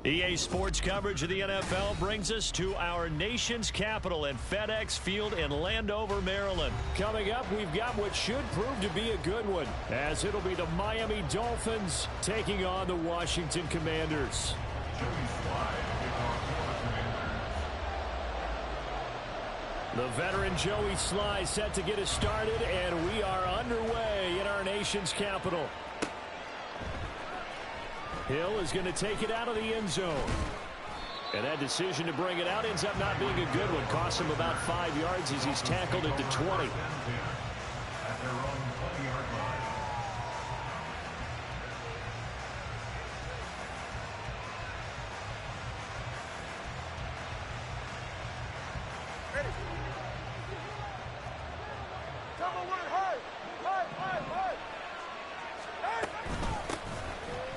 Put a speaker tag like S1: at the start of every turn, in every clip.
S1: EA Sports coverage of the NFL brings us to our nation's capital at FedEx Field in Landover, Maryland. Coming up, we've got what should prove to be a good one, as it'll be the Miami Dolphins taking on the Washington Commanders. The veteran Joey Sly set to get us started, and we are underway in our nation's capital. Hill is going to take it out of the end zone. And that decision to bring it out ends up not being a good one. Costs him about 5 yards as he's tackled at the 20.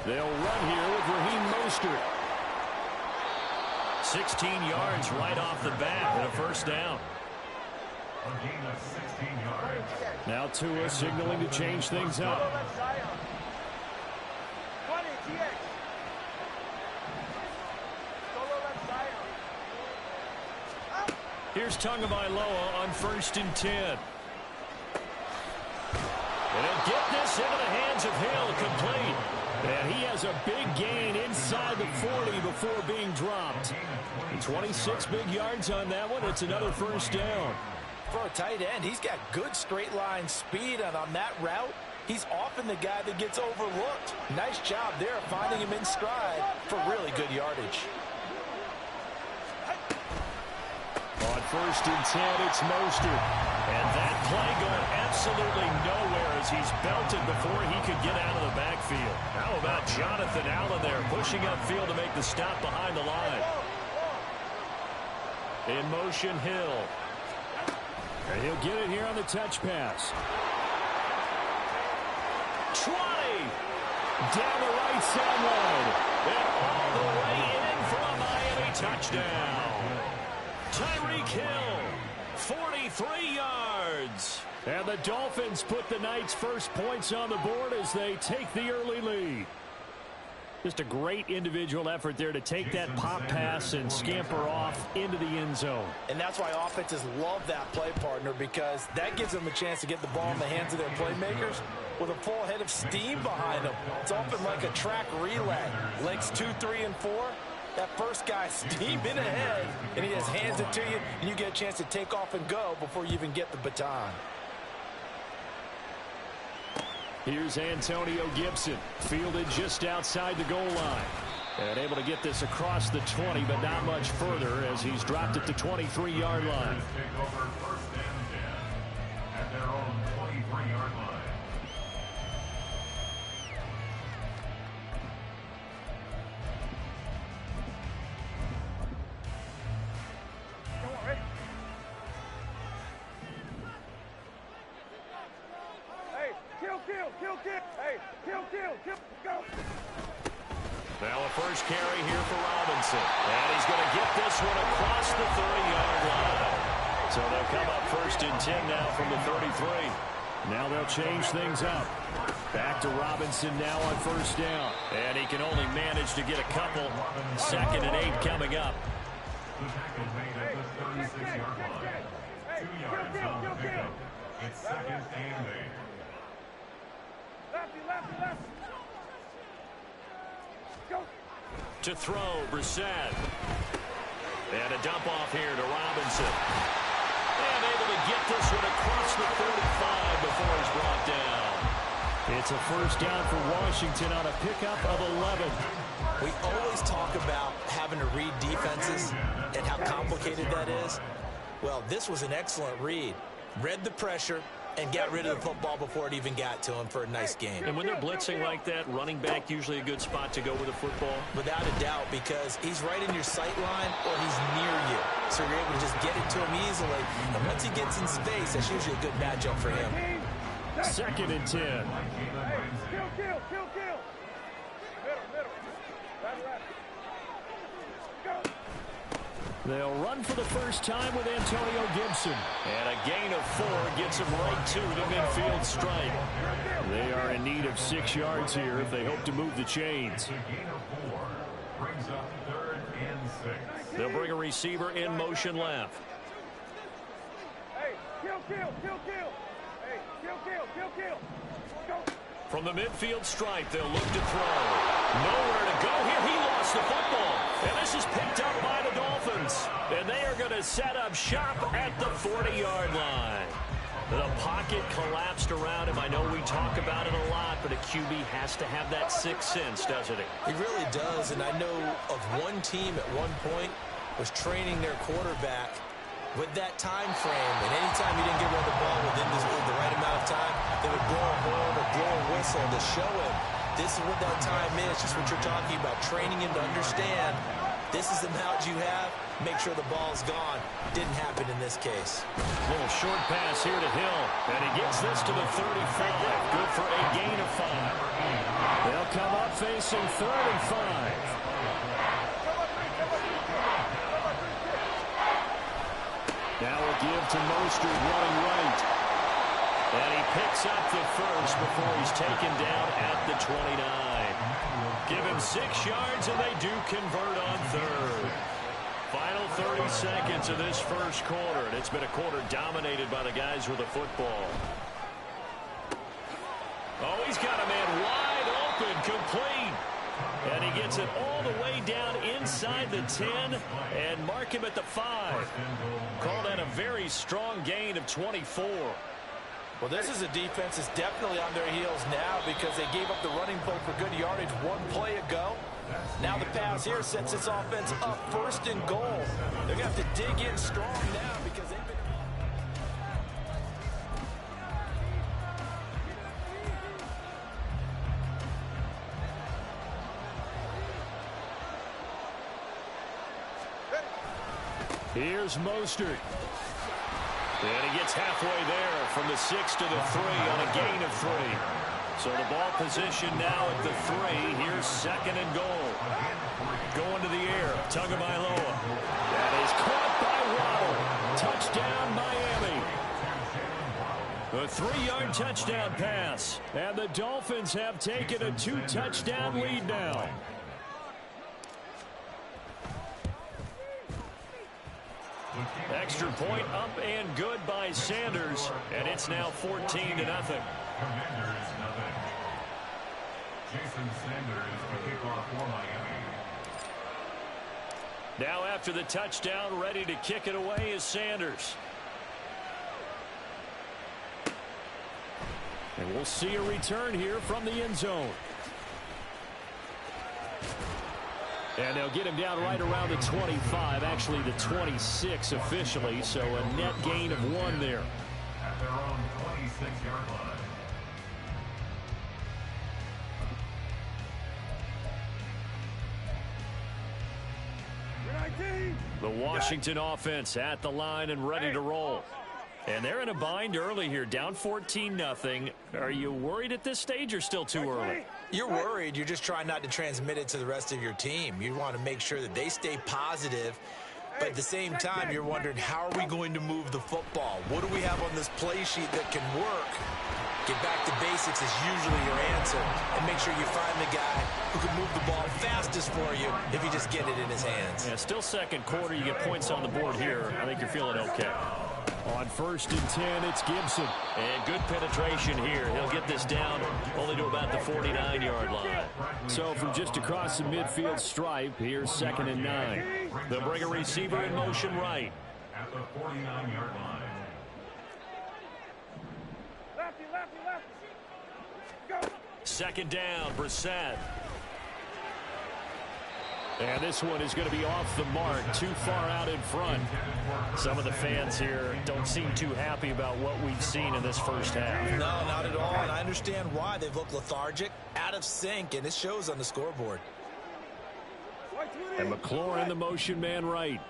S1: They'll run here with Raheem Mostert. 16 yards right off the bat and a first down.
S2: A gain of 16 yards.
S1: Now Tua signaling to change things up. Here's Tagovailoa on 1st and 10. And he'll get this into the hands of Hill, complete. And he has a big gain inside the 40 before being dropped. 26 big yards on that one. It's another first down.
S3: For a tight end, he's got good straight line speed, and on that route, he's often the guy that gets overlooked. Nice job there finding him in stride for really good yardage.
S1: On 1st and 10, it's Mostert. And that play going absolutely nowhere as he's belted before he could get out of the backfield. How about Jonathan Allen there pushing upfield to make the stop behind the line? In motion, Hill. And he'll get it here on the touch pass. 20! Down the right sideline. And all the way in for a Miami touchdown. Tyreek Hill, 43 yards. And the Dolphins put the night's first points on the board as they take the early lead. Just a great individual effort there to take that pop pass and scamper off into the end zone.
S3: And that's why offenses love that play, partner, because that gives them a chance to get the ball in the hands of their playmakers with a full head of steam behind them. It's often like a track relay. Legs 2, 3, and 4. That first guy steaming ahead, and he just hands it to you, and you get a chance to take off and go before you even get the baton.
S1: Here's Antonio Gibson, fielded just outside the goal line. And able to get this across the 20, but not much further as he's dropped at the 23-yard line.
S2: Take over 1st and 10 at their own 23-yard line.
S1: Now a first carry here for Robinson. And he's going to get this one across the 30-yard line. So they'll come up 1st and 10 now from the 33. Now they'll change things up. Back to Robinson now on 1st down. And he can only manage to get a couple. 2nd and 8 coming up.
S2: The tackle made at the 36-yard line. 2 yards on the pickup. It's 2nd and 8.
S1: To throw, Brissett. And a dump off here to Robinson. And able to get this one across the 45 before he's brought down. It's a first down for Washington on a pickup of 11.
S3: We always talk about having to read defenses and how complicated that is. Well, this was an excellent read. Read the pressure and got rid of the football before it even got to him for a nice game.
S1: And when they're blitzing like that, running back usually a good spot to go with the football?
S3: Without a doubt, because he's right in your sight line or he's near you. So you're able to just get it to him easily. And once he gets in space, that's usually a good matchup for him.
S1: 2nd and 10. They'll run for the first time with Antonio Gibson. And a gain of 4 gets him right to the midfield stripe. They are in need of 6 yards here if they hope to move the chains.
S2: brings up 3rd and 6.
S1: They'll bring a receiver in motion left.
S4: Hey, kill. Hey, kill. Go.
S1: From the midfield stripe, they'll look to throw. Nowhere to go here. He lost the football. And this is picked up by the Dolphins. And they are going to set up shop at the 40-yard line. The pocket collapsed around him. I know we talk about it a lot, but a QB has to have that sixth sense, doesn't it?
S3: He really does, and I know of one team at one point was training their quarterback with that time frame, and anytime he didn't get rid of the ball within the right amount of time, they would blow a horn or blow a whistle to show him this is what that time is, just what you're talking about, training him to understand this is the amount you have, make sure the ball's gone. Didn't happen in this case.
S1: Little short pass here to Hill, and he gets this to the 35. Good for a gain of 5. They'll come up facing 3rd and 5. Now a give to Mostert running right. And he picks up the first before he's taken down at the 29. Give him 6 yards, and they do convert on 3rd. Final 30 seconds of this first quarter, and it's been a quarter dominated by the guys with the football. Oh, he's got a man wide open, complete. And he gets it all the way down inside the 10 and mark him at the 5. Called that a very strong gain of 24.
S3: Well, this is a defense that's definitely on their heels now because they gave up the running play for good yardage one play ago. Now the pass here sets this offense up 1st and goal. They're going to have to dig in strong now because they've been...
S1: Here's Mostert. And he gets halfway there from the 6 to the 3 on a gain of 3. So the ball position now at the 3. Here's 2nd and goal. Going to the air. Tagovailoa. That is caught by Waddle. Touchdown, Miami. A 3-yard touchdown pass. And the Dolphins have taken a 2-touchdown lead now. Extra point up and good by Sanders, and it's now 14-0.
S2: Commanders, nothing. Jason Sanders, the kickoff for Miami.
S1: Now after the touchdown, ready to kick it away is Sanders. And we'll see a return here from the end zone. And they'll get him down right around the 25, actually the 26 officially, so a net gain of 1 there.
S2: At their own 26-yard line.
S1: The Washington offense at the line and ready to roll. And they're in a bind early here, down 14-0. Are you worried at this stage or still too early?
S3: You're worried. You're just trying not to transmit it to the rest of your team. You want to make sure that they stay positive. But at the same time, you're wondering, how are we going to move the football? What do we have on this play sheet that can work? Get back to basics is usually your answer. And make sure you find the guy who can move the ball fastest for you if you just get it in his hands.
S1: Yeah, still second quarter. You get points on the board here. I think you're feeling okay. On 1st and 10, it's Gibson. And good penetration here. He'll get this down only to about the 49-yard line. So from just across the midfield stripe, here's 2nd and 9. They'll bring a receiver in motion right.
S2: At the 49-yard line.
S4: Lefty. Go.
S1: 2nd down, Brissett. And this one is going to be off the mark, too far out in front. Some of the fans here don't seem too happy about what we've seen in this first half.
S3: No, not at all, and I understand why. They've looked lethargic, out of sync, and it shows on the scoreboard.
S1: And McLaurin, the motion man right.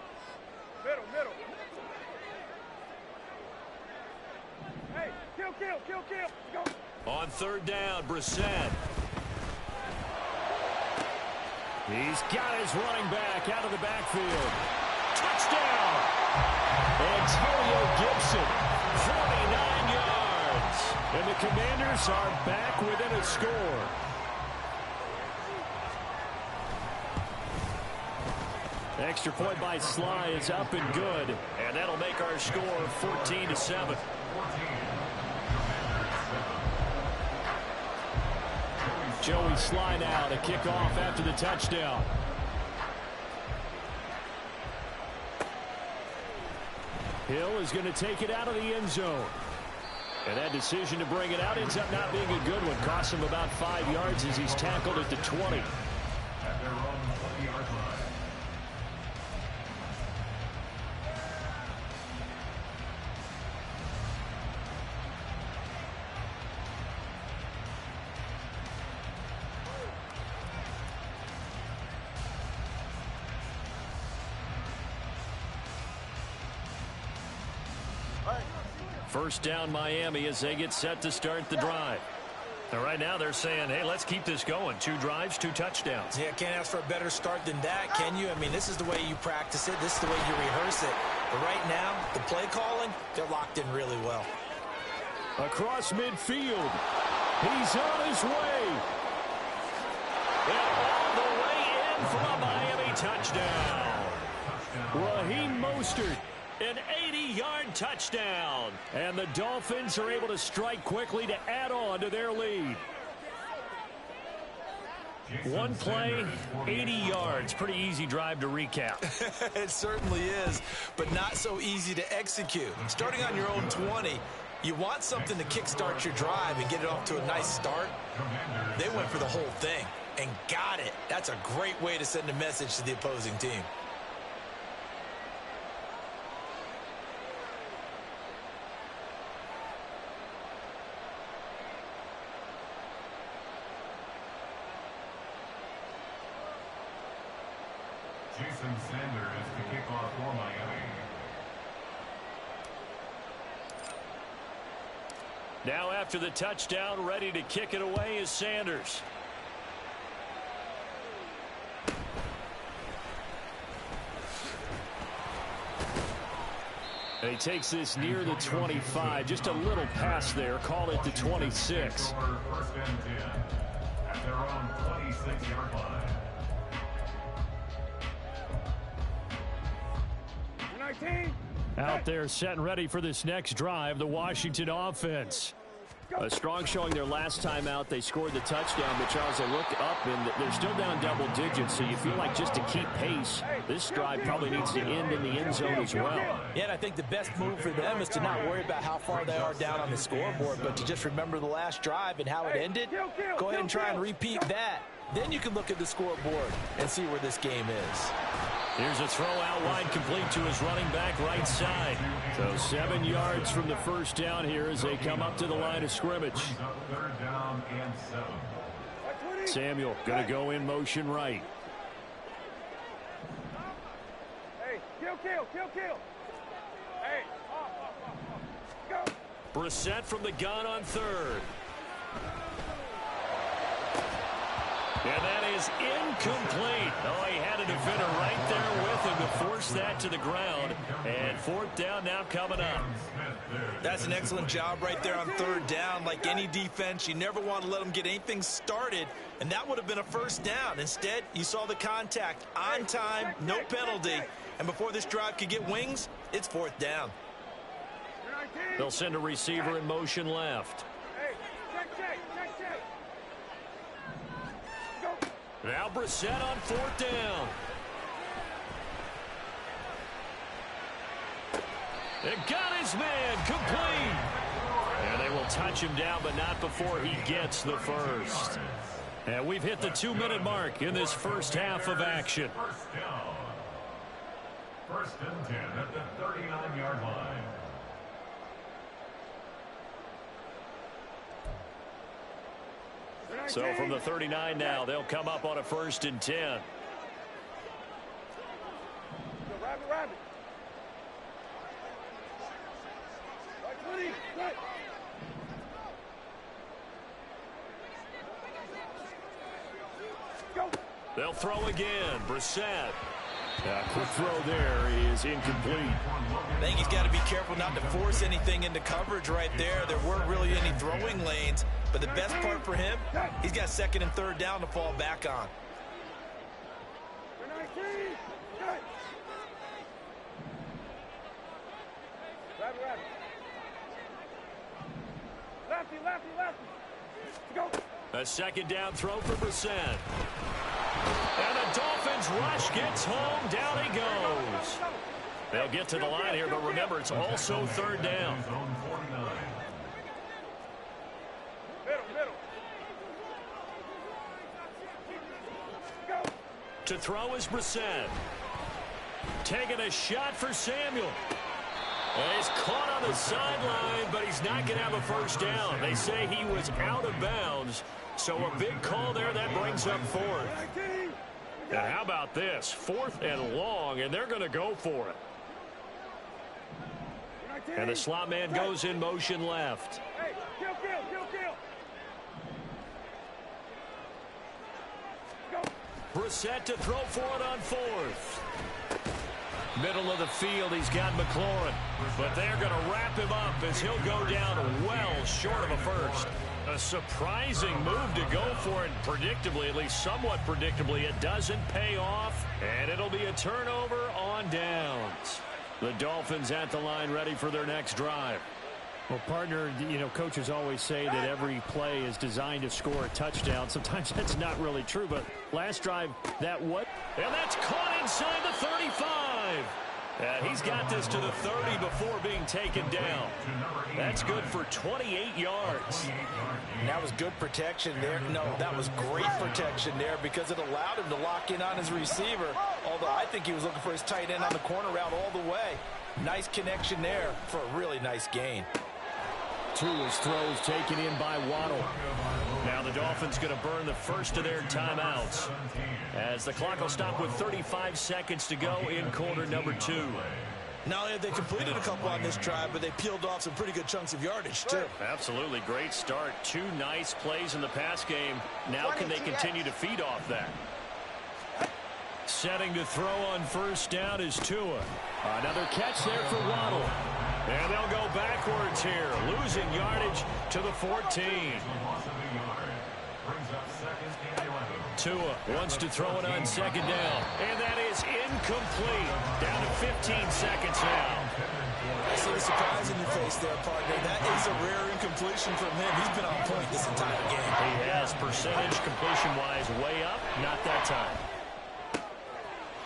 S4: Middle. Hey, kill. Go.
S1: On 3rd down, Brissett. He's got his running back out of the backfield. Touchdown! Antonio Gibson, 49 yards. And the Commanders are back within a score. Extra point by Sly is up and good. And that'll make our score 14-7. Joey Sly now to kick off after the touchdown. Hill is going to take it out of the end zone. And that decision to bring it out ends up not being a good one. Costs him about 5 yards as he's tackled at the 20.
S2: At their own 20-yard line.
S1: First down Miami as they get set to start the drive. And right now they're saying, hey, let's keep this going. 2 drives, 2 touchdowns.
S3: Yeah, can't ask for a better start than that, can you? I mean, this is the way you practice it. This is the way you rehearse it. But right now, the play calling, they're locked in really well.
S1: Across midfield. He's on his way. And all the way in for a Miami touchdown. Raheem Mostert. An 80-yard touchdown. And the Dolphins are able to strike quickly to add on to their lead. One play, 80 yards. Pretty easy drive to recap.
S3: It certainly is, but not so easy to execute. Starting on your own 20, you want something to kickstart your drive and get it off to a nice start. They went for the whole thing and got it. That's a great way to send a message to the opposing team.
S2: Jason Sanders to kick off for Miami.
S1: Now after the touchdown, ready to kick it away is Sanders. And he takes this near the 25. Just a little pass there. Call it the 26.
S2: First and 10 at their own 26-yard line.
S1: Out there set and ready for this next drive, the Washington offense. A strong showing their last time out. They scored the touchdown, but Charles, they look up and they're still down double digits, so you feel like just to keep pace, this drive probably needs to end in the end zone as well.
S3: Yeah, and I think the best move for them is to not worry about how far they are down on the scoreboard, but to just remember the last drive and how it ended. Go ahead and try and repeat that. Then you can look at the scoreboard and see where this game is.
S1: Here's a throw out wide, complete to his running back right side. So 7 yards from the first down here as they come up to the line of scrimmage.
S2: Third down and 7.
S1: Samuel going to go in motion right.
S4: Hey, kill. Hey, go.
S1: Brissett from the gun on third. And that is incomplete. Oh, he had a defender right there with him to force that to the ground. And fourth down now coming up.
S3: That's an excellent job right there on third down. Like any defense, you never want to let them get anything started, and that would have been a first down. Instead, you saw the contact on time, no penalty, and before this drive could get wings, it's fourth down.
S1: They'll send a receiver in motion left.
S4: Hey, check.
S1: Now Brissett on fourth down. It got his man complete. And they will touch him down, but not before he gets the first. And we've hit the 2-minute mark in this first half of action.
S2: First down. First and 10 at the 39-yard line.
S1: So from the 39 now, they'll come up on a first and 10.
S4: Rabbit. Go.
S1: They'll throw again. Brissett. Quick throw there is incomplete.
S3: I think he's got to be careful not to force anything into coverage right there. There weren't really any throwing lanes, but the best part for him, he's got second and third down to fall back on.
S4: Lefty, lefty, lefty. Go.
S1: A second down throw for Brissett. And the Dolphins rush gets home. Down he goes. They'll get to the line here, but remember, it's also third down.
S4: Middle. Go.
S1: To throw is Brissett. Taking a shot for Samuel. And he's caught on the sideline, but he's not going to have a first down. They say he was out of bounds, so a big call there that brings up fourth. And how about this? 4th and long, and they're going to go for it. And the slot man goes in motion left.
S4: Hey, kill. Go.
S1: Brissett to throw for it on 4th. Middle of the field, he's got McLaurin. But they're going to wrap him up as he'll go down well short of a first. A surprising move to go for it. Predictably, at least somewhat predictably, it doesn't pay off. And it'll be a turnover on downs. The Dolphins at the line ready for their next drive.
S5: Well, partner, you know, coaches always say that every play is designed to score a touchdown. Sometimes that's not really true, but last drive, that what?
S1: And that's caught inside the 35. And he's got this to the 30 before being taken down. That's good for 28 yards.
S3: And that was good protection there. No, that was great protection there because it allowed him to lock in on his receiver, although I think he was looking for his tight end on the corner route all the way. Nice connection there for a really nice gain.
S5: Tua's throws taken in by Waddle.
S1: Now the Dolphins going to burn the first of their timeouts as the clock will stop with 35 seconds to go in quarter number 2.
S3: Not only have they completed a couple on this drive, but they peeled off some pretty good chunks of yardage, too.
S1: Absolutely great start. 2 nice plays in the pass game. Now can they continue to feed off that? Setting to throw on first down is Tua.
S5: Another catch there for Waddle.
S1: And they'll go backwards here, losing yardage to the 14. Tua wants to throw it on second down, and that is incomplete. Down to 15 seconds now.
S3: I see the surprise in your face there, partner. That is a rare incompletion from him. He's been on point this entire game.
S1: He has, percentage completion-wise way up, not that time.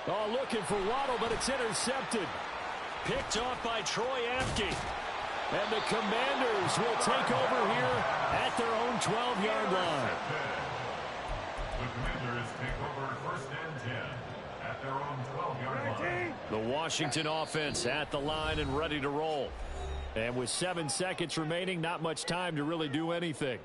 S5: Oh, looking for Waddle, but it's intercepted.
S1: Picked off by Troy Apke.
S5: And the Commanders will take over here at their own 12-yard line.
S2: The Commanders take over 1st and 10 at their own 12-yard line.
S1: The Washington offense at the line and ready to roll.
S5: And with 7 seconds remaining, not much time to really do anything.